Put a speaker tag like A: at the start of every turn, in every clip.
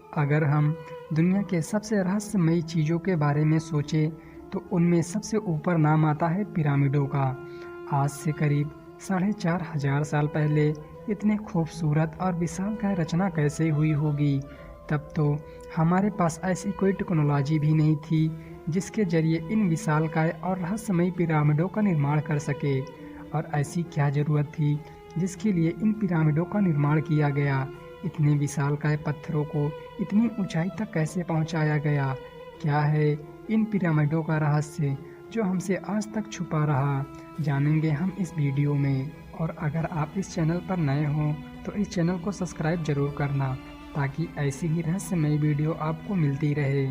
A: अगर हम दुनिया के सबसे रहस्यमयी चीज़ों के बारे में सोचें तो उनमें सबसे ऊपर नाम आता है पिरामिडों का। आज से करीब 4,500 साल पहले इतने खूबसूरत और विशालकाय रचना कैसे हुई होगी। तब तो हमारे पास ऐसी कोई टेक्नोलॉजी भी नहीं थी जिसके जरिए इन विशालकाय और रहस्यमयी पिरामिडों का निर्माण कर सके। और ऐसी क्या ज़रूरत थी जिसके लिए इन पिरामिडों का निर्माण किया गया। इतने विशालकाय पत्थरों को इतनी ऊंचाई तक कैसे पहुंचाया गया। क्या है इन पिरामिडों का रहस्य जो हमसे आज तक छुपा रहा, जानेंगे हम इस वीडियो में। और अगर आप इस चैनल पर नए हों तो इस चैनल को सब्सक्राइब जरूर करना ताकि ऐसी ही रहस्यमयी वीडियो आपको मिलती रहे।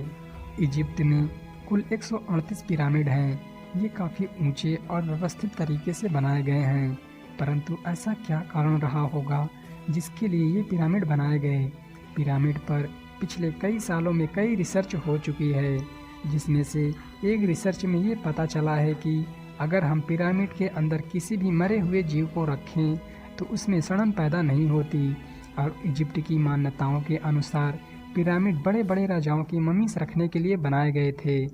A: इजिप्ट में कुल 138 पिरामिड हैं। ये काफ़ी ऊंचे और व्यवस्थित तरीके से बनाए गए हैं, परंतु ऐसा क्या कारण रहा होगा जिसके लिए ये पिरामिड बनाए गए। पिरामिड पर पिछले कई सालों में कई रिसर्च हो चुकी है, जिसमें से एक रिसर्च में ये पता चला है कि अगर हम पिरामिड के अंदर किसी भी मरे हुए जीव को रखें तो उसमें सड़न पैदा नहीं होती। और इजिप्ट की मान्यताओं के अनुसार पिरामिड बड़े बड़े राजाओं की ममीज रखने के लिए बनाए गए थे।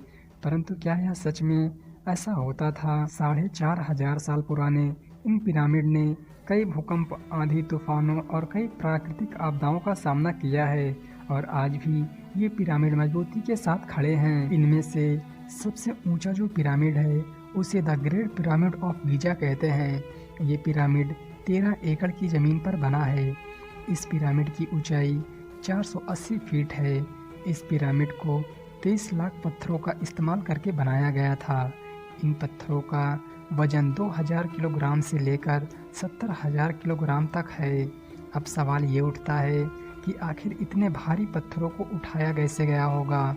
A: परंतु क्या यह सच में ऐसा होता था? 4,500 साल पुराने इन पिरामिड ने कई भूकंप, आंधी, तूफानों और कई प्राकृतिक आपदाओं का सामना किया है और आज भी ये पिरामिड मजबूती के साथ खड़े हैं। इनमें से सबसे ऊंचा जो पिरामिड है उसे the great pyramid of Giza कहते हैं। ये पिरामिड 13 एकड़ की ज़मीन पर बना है। इस पिरामिड की ऊंचाई 480 फीट है। इस पिरामिड को 23 लाख पत्थरों का इस्तेमाल करके बनाया गया था। इन पत्थरों का वजन 2000 किलोग्राम से लेकर 70,000 किलोग्राम तक है। अब सवाल ये उठता है कि आखिर इतने भारी पत्थरों को उठाया कैसे गया होगा।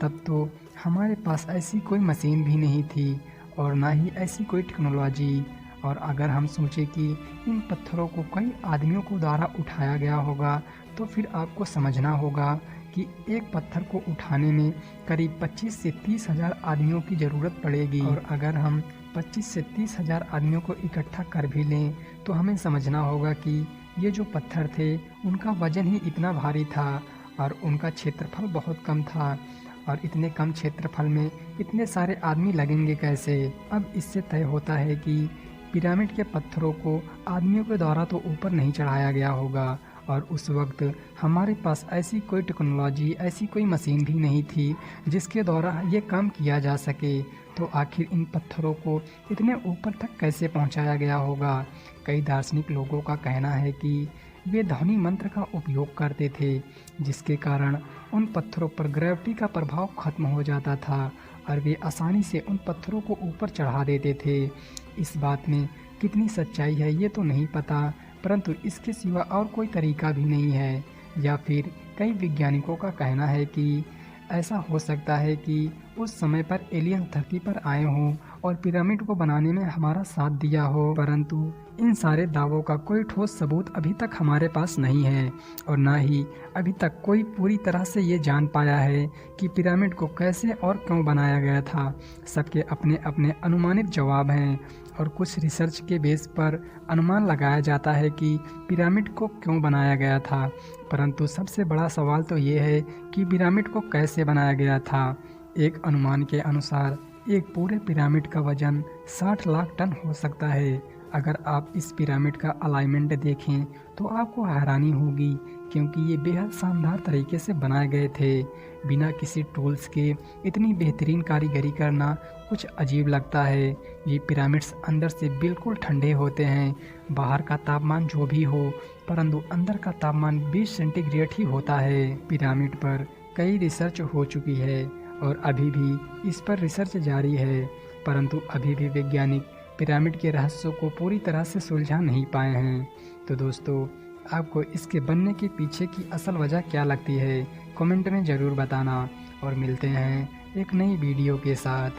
A: तब तो हमारे पास ऐसी कोई मशीन भी नहीं थी और ना ही ऐसी कोई टेक्नोलॉजी। और अगर हम सोचें कि इन पत्थरों को कई आदमियों को द्वारा उठाया गया होगा तो फिर आपको समझना होगा कि एक पत्थर को उठाने में करीब 25 से 30 हज़ार आदमियों की ज़रूरत पड़ेगी। और अगर हम 25 से 30 हज़ार आदमियों को इकट्ठा कर भी लें तो हमें समझना होगा कि ये जो पत्थर थे उनका वजन ही इतना भारी था और उनका क्षेत्रफल बहुत कम था। और इतने कम क्षेत्रफल में इतने सारे आदमी लगेंगे कैसे। अब इससे तय होता है कि पिरामिड के पत्थरों को आदमियों के द्वारा तो ऊपर नहीं चढ़ाया गया होगा और उस वक्त हमारे पास ऐसी कोई टेक्नोलॉजी, ऐसी कोई मशीन भी नहीं थी जिसके द्वारा ये काम किया जा सके। तो आखिर इन पत्थरों को इतने ऊपर तक कैसे पहुंचाया गया होगा। कई दार्शनिक लोगों का कहना है कि वे ध्वनि मंत्र का उपयोग करते थे, जिसके कारण उन पत्थरों पर ग्रेविटी का प्रभाव खत्म हो जाता था और वे आसानी से उन पत्थरों को ऊपर चढ़ा देते थे। इस बात में कितनी सच्चाई है ये तो नहीं पता, परंतु इसके सिवा और कोई तरीका भी नहीं है। या फिर कई वैज्ञानिकों का कहना है कि ऐसा हो सकता है कि उस समय पर एलियन धरती पर आए हों और पिरामिड को बनाने में हमारा साथ दिया हो। परंतु इन सारे दावों का कोई ठोस सबूत अभी तक हमारे पास नहीं है और ना ही अभी तक कोई पूरी तरह से ये जान पाया है कि पिरामिड को कैसे और क्यों बनाया गया था। सबके अपने अपने अनुमानित जवाब हैं और कुछ रिसर्च के बेस पर अनुमान लगाया जाता है कि पिरामिड को क्यों बनाया गया था। परंतु सबसे बड़ा सवाल तो ये है कि पिरामिड को कैसे बनाया गया था। एक अनुमान के अनुसार एक पूरे पिरामिड का वजन 60 लाख टन हो सकता है। अगर आप इस पिरामिड का अलाइनमेंट देखें तो आपको हैरानी होगी, क्योंकि ये बेहद शानदार तरीके से बनाए गए थे। बिना किसी टूल्स के इतनी बेहतरीन कारीगरी करना कुछ अजीब लगता है। ये पिरामिड्स अंदर से बिल्कुल ठंडे होते हैं। बाहर का तापमान जो भी हो, परंतु अंदर का तापमान 20 सेंटीग्रेड ही होता है। पिरामिड पर कई रिसर्च हो चुकी है और अभी भी इस पर रिसर्च जारी है, परंतु अभी भी वैज्ञानिक पिरामिड के रहस्यों को पूरी तरह से सुलझा नहीं पाए हैं। तो दोस्तों, आपको इसके बनने के पीछे की असल वजह क्या लगती है, कमेंट में ज़रूर बताना। और मिलते हैं एक नई वीडियो के साथ।